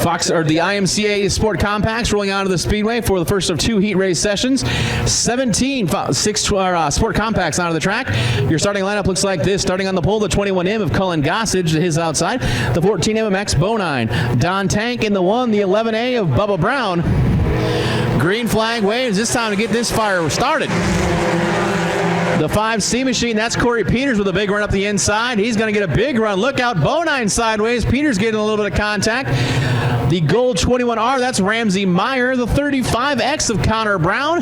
The IMCA Sport Compacts rolling onto the Speedway for the first of 2 heat race sessions. 17 Sport Compacts onto the track. Your starting lineup looks like this. Starting on the pole, the 21M of Cullen Gossage, his outside. The 14M of Max Bonine. Don Tank in the 1, the 11A of Bubba Brown. Green flag waves. This time to get this fire started. The 5C machine, that's Corey Peters with a big run up the inside. He's going to get a big run. Look out, Bonine sideways. Peters getting a little bit of contact. The gold 21R, that's Ramsey Meyer. The 35X of Connor Brown.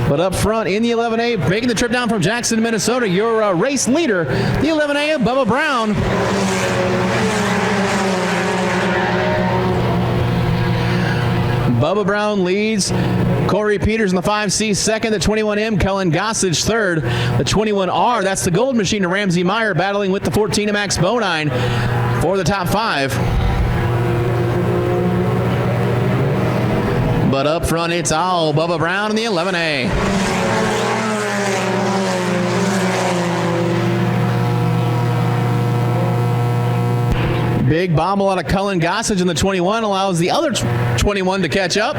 But up front in the 11A, making the trip down from Jackson, Minnesota, your race leader, the 11A of Bubba Brown. Bubba Brown leads. Corey Peters in the 5C second, the 21M, Cullen Gossage third, the 21R, that's the gold machine to Ramsey Meyer, battling with the 14 of Max Bonine for the top 5. But up front, it's all Bubba Brown in the 11A. Big bobble out of Cullen Gossage in the 21 allows the other 21 to catch up.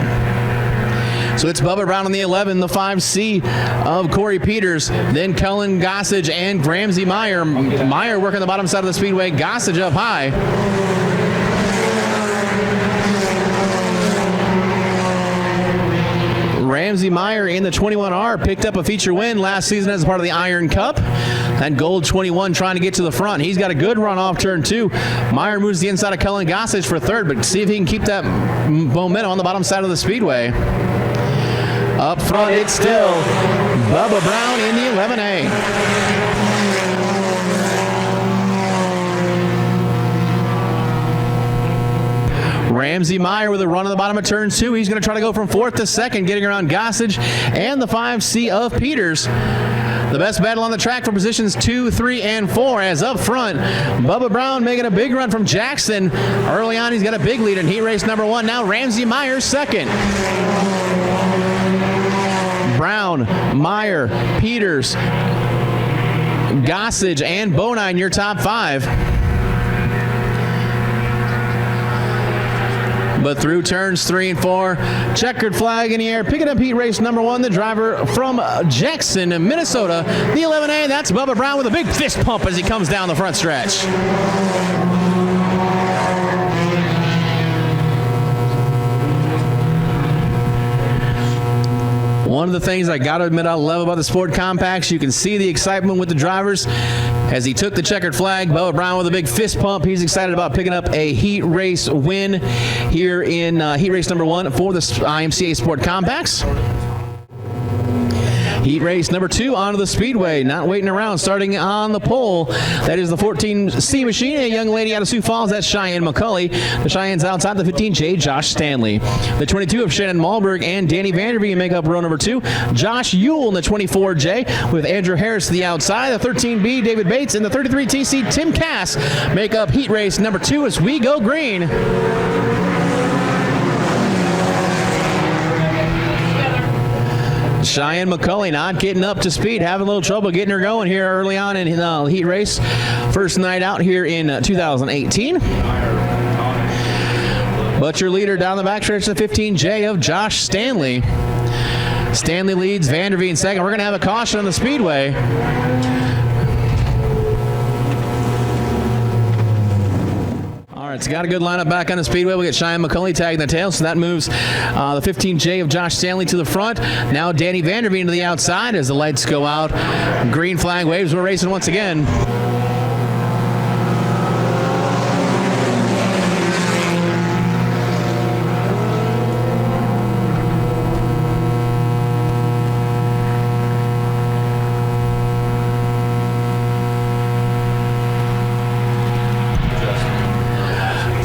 So it's Bubba Brown on the 11, the 5C of Corey Peters, then Cullen Gossage and Ramsey Meyer. Meyer working the bottom side of the speedway, Gossage up high. Ramsey Meyer in the 21R picked up a feature win last season as part of the Iron Cup. That gold 21 trying to get to the front. He's got a good run off turn 2. Meyer moves the inside of Cullen Gossage for third, but see if he can keep that momentum on the bottom side of the speedway. Up front, it's still Bubba Brown in the 11A. Ramsey Meyer with a run on the bottom of turn 2. He's going to try to go from 4th to 2nd, getting around Gossage and the 5C of Peters. The best battle on the track for positions 2, 3, and 4. As up front, Bubba Brown making a big run from Jackson. Early on, he's got a big lead in heat race number 1. Now Ramsey Meyer second. Brown, Meyer, Peters, Gossage, and Bonine, your top 5. But through turns 3 and 4, checkered flag in the air, picking up heat race number 1, the driver from Jackson, Minnesota, the 11A, that's Bubba Brown with a big fist pump as he comes down the front stretch. One of the things I got to admit I love about the Sport Compacts, you can see the excitement with the drivers as he took the checkered flag. Bubba Brown with a big fist pump. He's excited about picking up a heat race win here in heat race number 1 for the IMCA Sport Compacts. Heat race number 2 onto the speedway. Not waiting around. Starting on the pole. That is the 14C machine. A young lady out of Sioux Falls. That's Cheyenne McCulley. The Cheyenne's outside. The 15J, Josh Stanley. The 22 of Shannon Malberg and Danny Vanderveen make up row number 2. Josh Ewell in the 24J with Andrew Harris to the outside. The 13B, David Bates, and the 33TC, Tim Cass make up heat race number 2 as we go green. Cheyenne McCulley not getting up to speed, having a little trouble getting her going here early on in the heat race. First night out here in 2018. But your leader down the backstretch, the 15J of Josh Stanley. Stanley leads, Vanderveen second. We're going to have a caution on the speedway. All right, so got a good lineup back on the speedway. We got Cheyenne McCulley tagging the tail, so that moves the 15J of Josh Stanley to the front. Now Danny Vanderveen to the outside as the lights go out. Green flag waves. We're racing once again.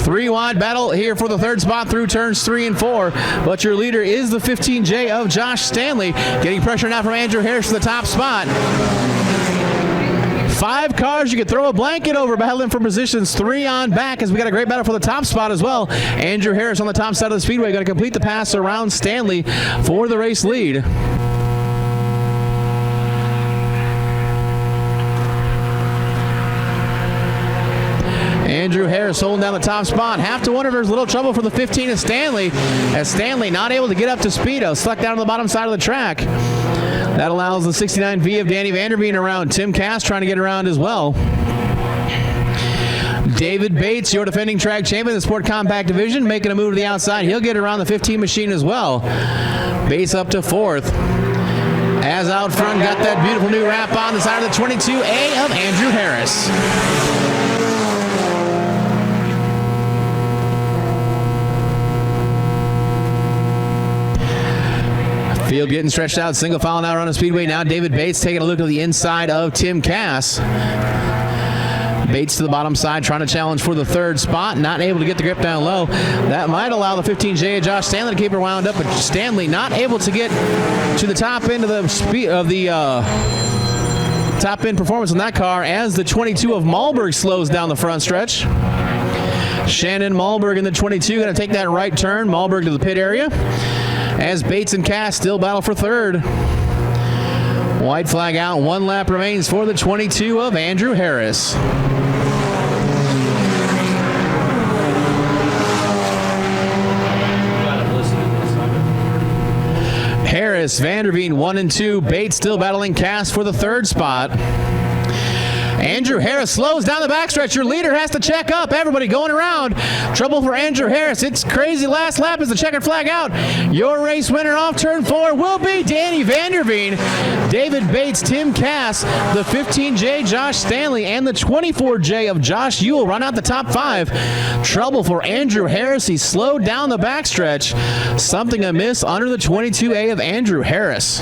Three-wide battle here for the third spot through turns 3 and 4. But your leader is the 15J of Josh Stanley. Getting pressure now from Andrew Harris to the top spot. 5 cars you could throw a blanket over, battling for positions 3 on back as we got a great battle for the top spot as well. Andrew Harris on the top side of the speedway going to complete the pass around Stanley for the race lead. Andrew Harris holding down the top spot. Have to wonder if there's a little trouble for the 15 of Stanley, as Stanley not able to get up to speed. Stuck down on the bottom side of the track. That allows the 69V of Danny Vanderveen around. Tim Cass trying to get around as well. David Bates, your defending track champion in the Sport Compact division, making a move to the outside. He'll get around the 15 machine as well. Bates up to 4th. As out front, got that beautiful new wrap on the side of the 22A of Andrew Harris. Field getting stretched out, single file now around the speedway. Now David Bates taking a look at the inside of Tim Cass. Bates to the bottom side, trying to challenge for the 3rd spot. Not able to get the grip down low. That might allow the 15J of Josh Stanley to keep her wound up, but Stanley not able to get to the top end of the speed of the top end performance in that car, as the 22 of Malberg slows down the front stretch. Shannon Malberg in the 22 going to take that right turn. Malberg to the pit area, as Bates and Cass still battle for 3rd. White flag out. 1 lap remains for the 22 of Andrew Harris. Harris, Vanderveen 1 and 2. Bates still battling Cass for the 3rd spot. Andrew Harris slows down the backstretch. Your leader has to check up. Everybody going around. Trouble for Andrew Harris. It's crazy last lap as the checkered flag out. Your race winner off turn 4 will be Danny Vanderveen. David Bates, Tim Cass, the 15J Josh Stanley, and the 24J of Josh Ewell run out the top 5. Trouble for Andrew Harris. He slowed down the backstretch. Something amiss under the 22A of Andrew Harris.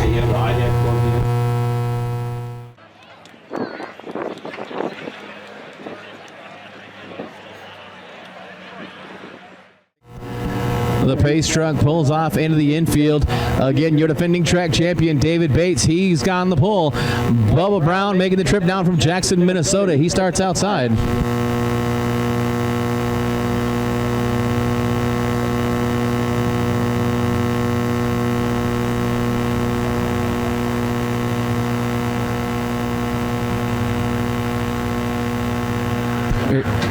The pace truck pulls off into the infield. Again, your defending track champion, David Bates. He's got on the pole. Bubba Brown making the trip down from Jackson, Minnesota. He starts outside.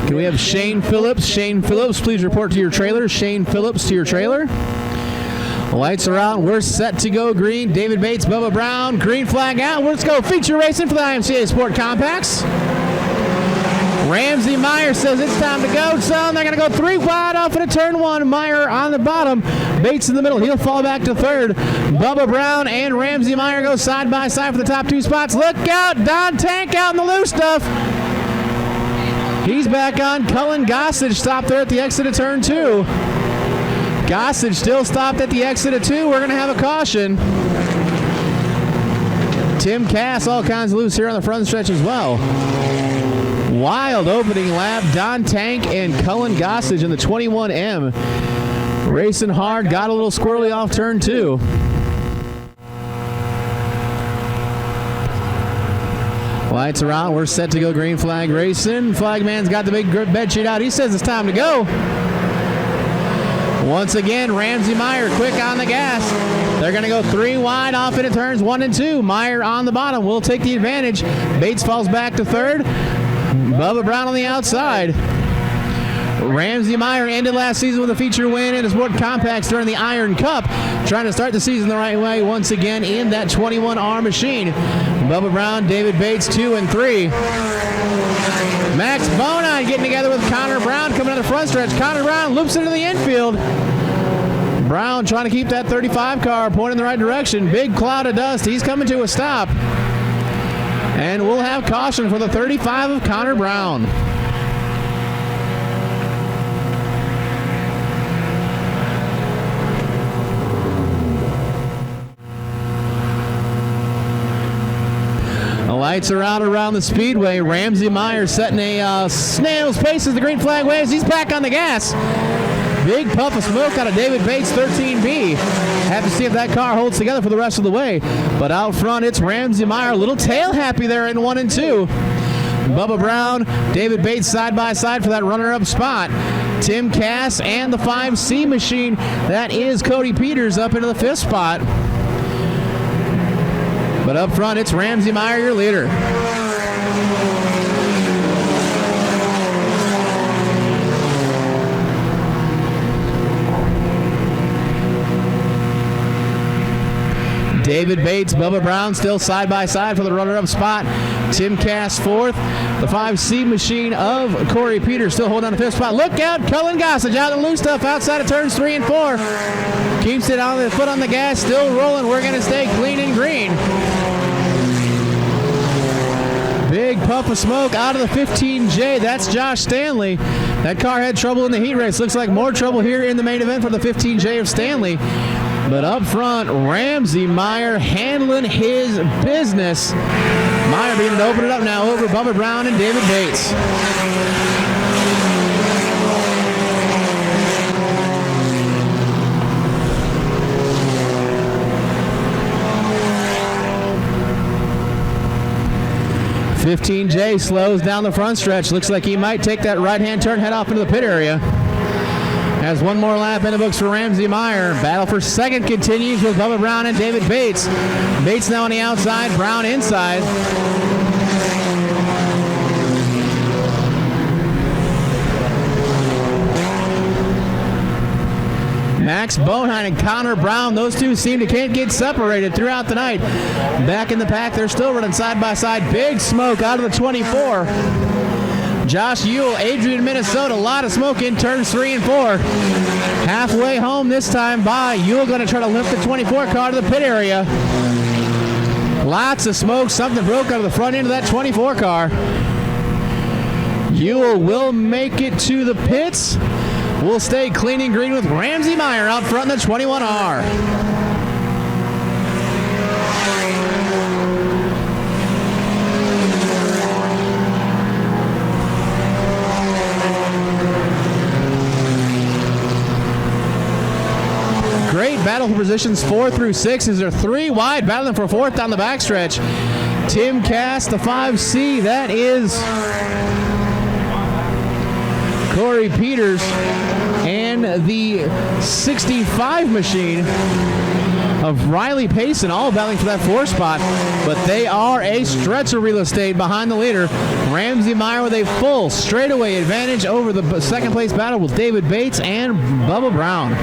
Can we have Shane Phillips? Shane Phillips, please report to your trailer. Shane Phillips to your trailer. Lights are out. We're set to go green. David Bates, Bubba Brown, green flag out. Let's go feature racing for the IMCA Sport Compacts. Ramsey Meyer says it's time to go, son. They're going to go 3 wide off into turn 1. Meyer on the bottom. Bates in the middle. He'll fall back to 3rd. Bubba Brown and Ramsey Meyer go side by side for the top 2 spots. Look out. Don Tank out in the loose stuff. He's back on. Cullen Gossage stopped there at the exit of turn 2. Gossage still stopped at the exit of 2. We're going to have a caution. Tim Cass all kinds of loose here on the front stretch as well. Wild opening lap. Don Tank and Cullen Gossage in the 21M. Racing hard. Got a little squirrely off turn 2. Lights are out. We're set to go green flag racing. Flagman's got the big bed sheet out. He says it's time to go. Once again, Ramsey Meyer quick on the gas. They're going to go 3 wide off into turns 1 and 2. Meyer on the bottom will take the advantage. Bates falls back to 3rd. Bubba Brown on the outside. Ramsey Meyer ended last season with a feature win in the Sport Compacts during the Iron Cup. Trying to start the season the right way once again in that 21R machine. Bubba Brown, David Bates, 2 and 3. Max Bonine getting together with Connor Brown coming out the front stretch. Connor Brown loops into the infield. Brown trying to keep that 35 car pointing in the right direction. Big cloud of dust. He's coming to a stop. And we'll have caution for the 35 of Connor Brown. The lights are out around the speedway. Ramsey Meyer setting a snail's pace as the green flag waves. He's back on the gas. Big puff of smoke out of David Bates, 13B. Have to see if that car holds together for the rest of the way. But out front, it's Ramsey Meyer. A little tail happy there in 1 and 2. Bubba Brown, David Bates side by side for that runner-up spot. Tim Cass and the 5C machine. That is Cody Peters up into the 5th spot. But up front, it's Ramsey Meyer, your leader. David Bates, Bubba Brown still side by side for the runner-up spot. Tim Cass fourth. The 5C machine of Corey Peters still holding on the fifth spot. Look out, Cullen Gossage out in the loose stuff outside of turns 3 and 4. Keeps it on the foot on the gas, still rolling. We're going to stay clean and green. Big puff of smoke out of the 15J. That's Josh Stanley. That car had trouble in the heat race. Looks like more trouble here in the main event for the 15J of Stanley. But up front, Ramsey Meyer handling his business. Meyer beginning to open it up now over Bubba Brown and David Bates. .15J slows down the front stretch. Looks like he might take that right-hand turn, head off into the pit area. Has one more lap in the books for Ramsey Meyer. Battle for second continues with Bubba Brown and David Bates. Bates now on the outside, Brown inside. Max Bohine and Connor Brown, those two can't get separated throughout the night. Back in the pack, they're still running side by side. Big smoke out of the 24. Josh Ewell, Adrian, Minnesota, a lot of smoke in turns 3 and 4. Halfway home this time by Ewell, going to try to lift the 24 car to the pit area. Lots of smoke, something broke out of the front end of that 24 car. Ewell will make it to the pits. We'll stay clean and green with Ramsey Meyer out front in the 21R. Great battle for positions 4 through 6 as they're 3 wide, battling for 4th down the backstretch. Tim Cass, the 5C, that is Corey Peters, and the 65 machine of Riley Payson, all battling for that 4 spot, but they are a stretch of real estate behind the leader. Ramsey Meyer with a full straightaway advantage over the second place battle with David Bates and Bubba Brown.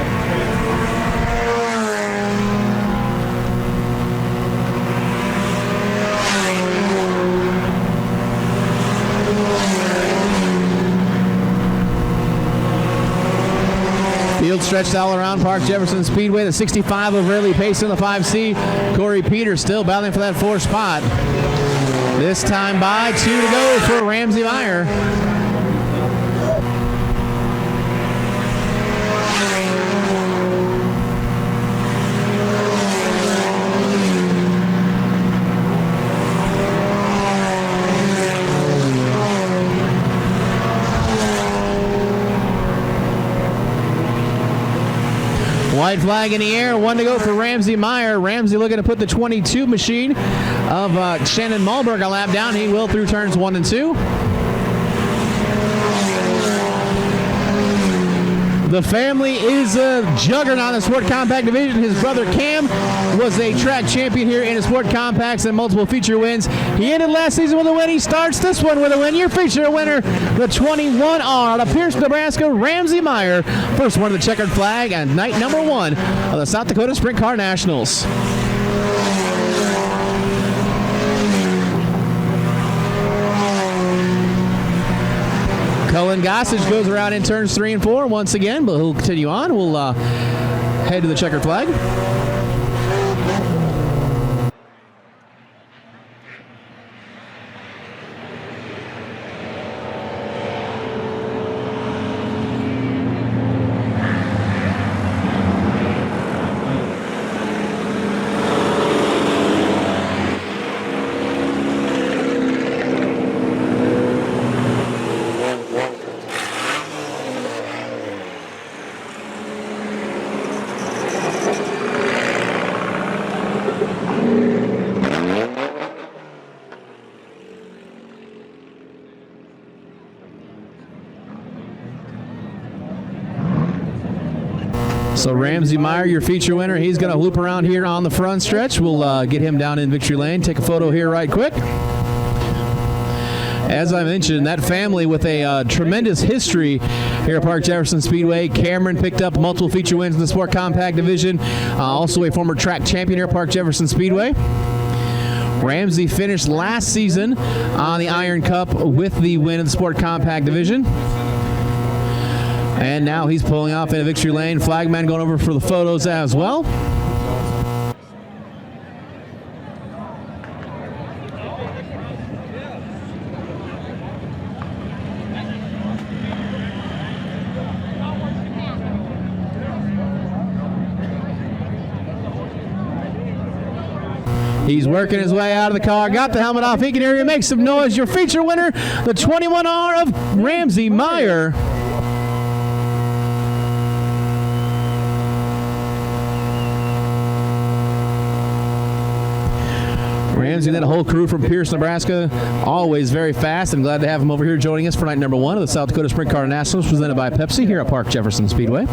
Field stretched all around Park Jefferson Speedway. The 65 of Riley Payson, the 5C. Corey Peters still battling for that 4th spot. This time by 2 to go for Ramsey Meyer. White flag in the air, 1 to go for Ramsey Meyer. Ramsey looking to put the 22 machine of Shannon Malberg a lap down. He will through turns 1 and 2. The family is a juggernaut in the Sport Compact division. His brother Cam was a track champion here in the Sport Compacts and multiple feature wins. He ended last season with a win. He starts this one with a win. Your feature winner, the 21R out of Pierce, Nebraska, Ramsey Meyer. First one of the checkered flag and night number 1 of the South Dakota Sprint Car Nationals. Cullen Gossage goes around in turns 3 and 4 once again, but he'll continue on. We'll head to the checkered flag. So Ramsey Meyer, your feature winner, he's going to loop around here on the front stretch. We'll get him down in victory lane. Take a photo here right quick. As I mentioned, that family with a tremendous history here at Park Jefferson Speedway. Cameron picked up multiple feature wins in the Sport Compact division. Also a former track champion here at Park Jefferson Speedway. Ramsey finished last season on the Iron Cup with the win in the Sport Compact division. And now he's pulling off in a victory lane. Flagman going over for the photos as well. He's working his way out of the car, got the helmet off. He can hear you, make some noise. Your feature winner, the 21R of Ramsey Meyer. Ramsey and then a whole crew from Pierce, Nebraska, always very fast, and glad to have him over here joining us for night number 1 of the South Dakota Sprint Car Nationals, presented by Pepsi here at Park Jefferson Speedway.